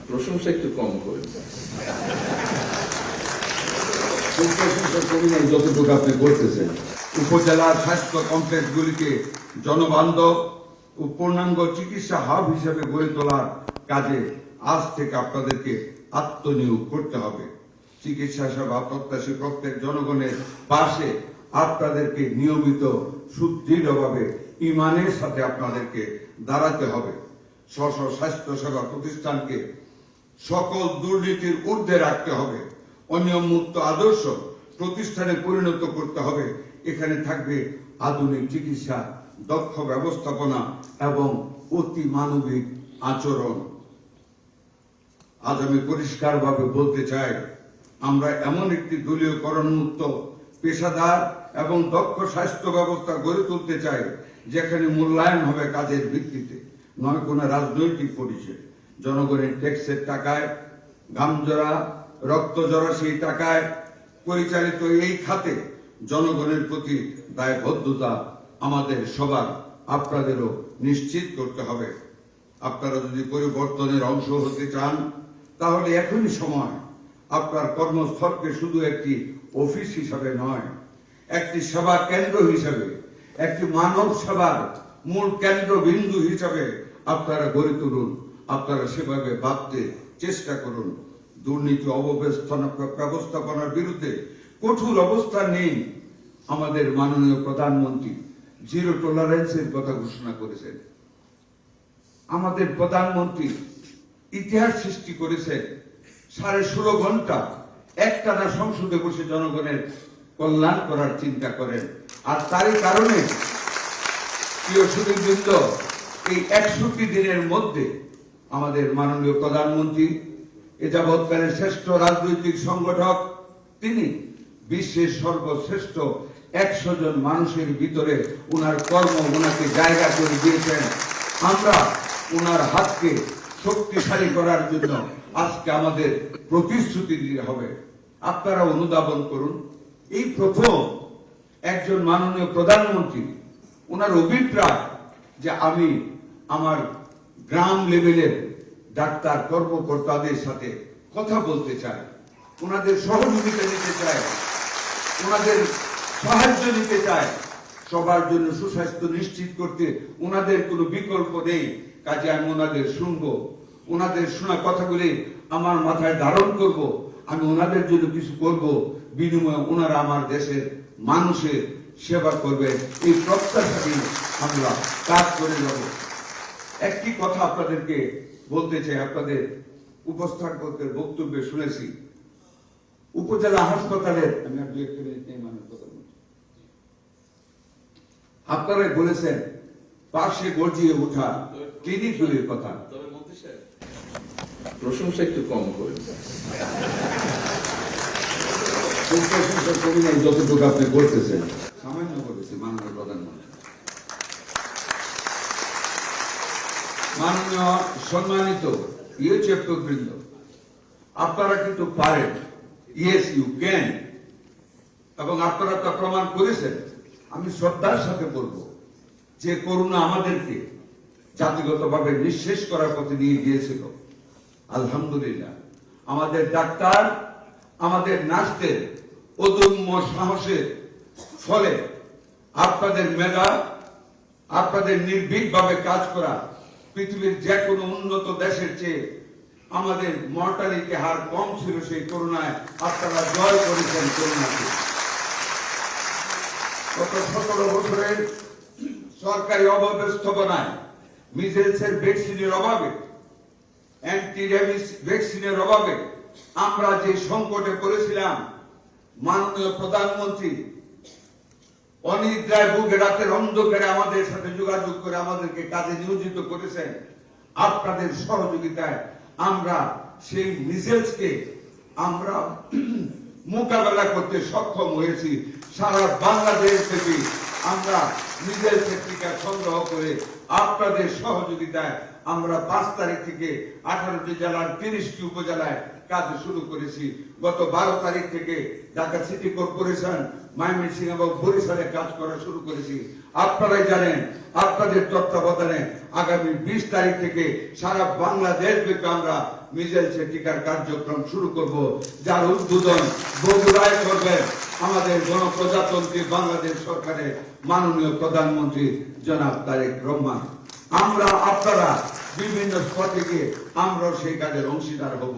প্রশংসা একটু কম করে। যতটুকু আপনি করতেছেন, উপজেলার স্বাস্থ্য কমপ্লেক্সগুলিকে জনবান্ধব ও পূর্ণাঙ্গ চিকিৎসা হাব হিসেবে গড়ে তোলার কাজে আজ থেকে আপনাদেরকে আত্মনিয়োগ করতে হবে। চিকিৎসা সেবা প্রত্যাশী প্রত্যেক জনগণের পাশে আপনাদেরকে নিয়মিত সুদৃঢ়ভাবে ইমানের সাথে আপনাদেরকে দাঁড়াতে হবে। স্ব স্বাস্থ্য সেবা প্রতিষ্ঠানকে সকল দুর্নীতির ঊর্ধ্বে রাখতে হবে। অনিয়ম মুক্ত আদর্শ প্রতিষ্ঠানে পরিণত করতে হবে। এখানে থাকবে আধুনিক চিকিৎসা, দক্ষ ব্যবস্থাপনা এবং অতি মানবিক আচরণ। আজ আমি পরিষ্কারভাবে বলতে চাই, আমরা এমন একটি দলীয়করণ মুক্ত, পেশাদার এবং দক্ষ স্বাস্থ্য ব্যবস্থা গড়ে তুলতে চাই, যেখানে মূল্যায়ন হবে কাজের ভিত্তিতে, নয় কোনো রাজনৈতিক পরিচয়। জনগণের ট্যাক্সের টাকায়, ঘামজরা রক্ত জরা সেই টাকায় পরিচালিত এই খাতে জনগণের প্রতি দায়বদ্ধতা আমাদের সবার, আপনাদেরও নিশ্চিত করতে হবে। আপনারা যদি পরিবর্তনের অংশ হতে চান, তাহলে এখনই সময়। আপনার কর্মস্থলকে শুধু একটি অফিস হিসাবে নয়, একটি সেবা কেন্দ্র হিসাবে, একটি মানব সেবার মূল কেন্দ্রবিন্দু হিসাবে আপনারা গড়ে তুলুন। আপনারা সেভাবে ভাবতে চেষ্টা করুন। দুর্নীতি ব্যবস্থাপনার বিরুদ্ধে কঠোর অবস্থান নিয়ে আমাদের মাননীয় প্রধানমন্ত্রী জিরো টলারেন্সের কথা ঘোষণা করেছেন। আমাদের প্রধানমন্ত্রী ইতিহাস সৃষ্টি করেছেন। 16.5 ঘন্টা একটানা সংসদে বসে জনগণের কল্যাণ করার চিন্তা করেন। আর তারই কারণে প্রিয় সুধীবৃন্দ, এই 61 দিনের মধ্যে আমাদের মাননীয় প্রধানমন্ত্রী, এ যাবৎকালের শ্রেষ্ঠ রাজনৈতিক সংগঠক, তিনি বিশ্বের সর্বশ্রেষ্ঠ 100 জন মানুষের ভিতরে উনার কর্ম উনাকে জায়গা করে দিয়েছেন। আমরা উনার হাতকে শক্তিশালী করার জন্য আজকে আমাদের প্রতিশ্রুতি দিতে হবে। আপনারা অনুধাবন করুন, এই প্রথম একজন মাননীয় প্রধানমন্ত্রী উনার অভিপ্রায় যে আমি আমার গ্রাম লেভেলের ডাক্তার কর্মকর্তাদের সাথে কথা বলতে চাই, ওনাদের সহযোগিতা নিতে চাই, ওনাদের সাহায্য নিতে চাই। সবার জন্য সুস্বাস্থ্য নিশ্চিত করতে ওনাদের কোনো বিকল্প নেই। কাজে আমি ওনাদের শুনবো, ওনাদের শোনা কথাগুলি আমার মাথায় ধারণ করব। আমি ওনাদের জন্য কিছু করব, বিনিময়ে ওনারা আমার দেশের মানুষের সেবা করবে, এই প্রত্যাশা নিয়ে আমরা কাজ করে যাব। একটি কথা আপনাদেরকে বলতে চাই, আপনাদের উপস্থাপকের বক্তব্যে শুনেছি উপজেলা হাসপাতালের, আমি আর 2-1 মিনিট নেই মানুষ কথা বলছি, আপনারাই বলেছেন পাশে গর্জিয়ে ওঠা ক্লিনিকগুলির কথা। প্রশংসা একটু কম করে। যতটুকু আপনি করতেছেন সামান্য করেছে মাননীয় প্রধানমন্ত্রী। মাননীয় সম্মানিত ইউএচএফ বৃন্দ, আপনারা কিন্তু পারেন, ইয়েস ইউ ক্যান, এবং আপনারা তা প্রমাণ করেছেন। আমি শ্রদ্ধার সাথে বলবো যে করোনা আমাদেরকে জাতিগতভাবে নিঃশেষ করার পথে নিয়ে গিয়েছিল। আলহামদুলিল্লাহ আমাদের ডাক্তার, আমাদের নার্সদের অদম্য সাহসের ফলে, আপনাদের মেধা, আপনাদের নির্ভীকভাবে কাজ করা, পৃথিবীর যে কোনো উন্নত দেশের চেয়ে আমাদের মর্টালিটি হার কম ছিল সেই করোনায়। আপনারা জয় করেছেন করোনাকে। গত 17 বছরের সরকারি অব্যবস্থাপনায়, মিজেলসের ভ্যাকসিনের অভাবে, অ্যান্টি রেবিস ভ্যাকসিনের অভাবে আমরা যে সংকটে পড়েছিলাম, মাননীয় প্রধানমন্ত্রী অনিদ্রায় ভুগে রাতের অন্ধকারে আমাদের সাথে যোগাযোগ করে আমাদেরকে কাজে নিয়োজিত করেছেন। আপনাদের সহযোগিতায় আমরা সেই মিজেলসকে আমরা মোকাবেলা করতে সক্ষম হয়েছি। সারা বাংলাদেশ থেকে আমরা মিজেলসের টিকা সংগ্রহ করে আপনাদের সহযোগিতায় আমরা 5 তারিখ থেকে 18টি জেলার 30টি উপজেলায় কাজ শুরু করেছি। গত 12 তারিখ থেকে ঢাকা সিটি কর্পোরেশন, ময়মনসিংহ এবং বরিশালে কাজ করা শুরু করেছি। আপনারাই জানেন, আপনাদের তত্ত্বাবধানে আগামী 20 তারিখ থেকে সারা বাংলাদেশ ব্যাপী আমরা মিজেলসে টিকার কার্যক্রম শুরু করব, যার উদ্বোধন বগুড়ায় করবেন আমাদের গণপ্রজাতন্ত্রী বাংলাদেশ সরকারের মাননীয় প্রধানমন্ত্রী জনাব তারেক রহমান। আমরা আপনারা বিভিন্ন স্পটে গিয়ে আমরাও সেই কাজের অংশীদার হব।